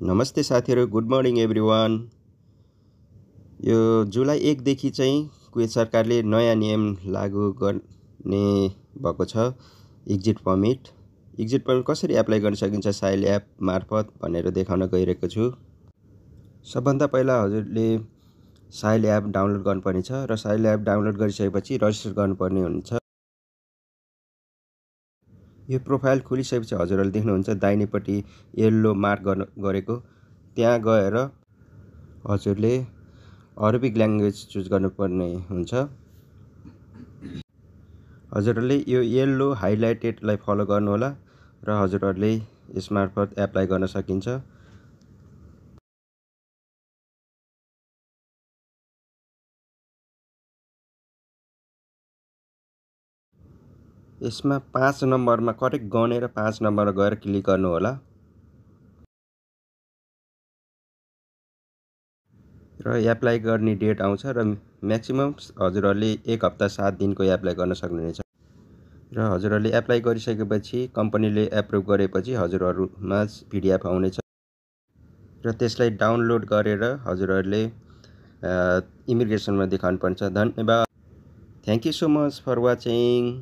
नमस्ते साथीहरु, good morning everyone. यो जुलाई 1 देखि चाहिँ कुवेत सरकारले नयाँ नियम लागू गर्ने भएको छ। एक्जिट पर्मिट कसरी एप्लाई गर्न सकिन्छ साइल एप मार्फत भनेर देखाउन गइरहेको छु। सबभन्दा पहिला हजुरले साइल एप डाउनलोड गर्नुपर्ने छ र साइल एप डाउनलोड गरिसकेपछि रजिस्टर गर्नुपर्ने हुन्छ। यो प्रोफाइल खुलिसकेपछि हजुरहरूले देख्नुहुन्छ दाहिनेपट्टि येल्लो मार्क गरेको त्यहाँ गएर हजुरले अरबिक ल्याङ्ग्वेज चुज गर्नुपर्ने हुन्छ। हजुरहरूले यो येल्लो हाइलाइटेडलाई फलो गर्नुहोला र हजुरहरूले यसमार्फत एप्लाई गर्न सकिन्छ। यसमा 5 नम्बरमा करेक्ट गनेर 5 नम्बरमा गएर क्लिक गर्नुहोला र एप्लाई गर्ने डेट आउँछ र म्याक्सिमम हजुरहरूले 1 हप्ता 7 दिनको एप्लाई गर्न सक्नुहुनेछ। र हजुरहरूले एप्लाई गरिसकेपछि कम्पनीले एप्रुभ गरेपछि हजुरहरूमा PDF आउनेछ र त्यसलाई डाउनलोड गरेर हजुरहरूले इमिग्रेसनमा देखाउनुपर्छ। धन्यवाद। Thank you so much for watching.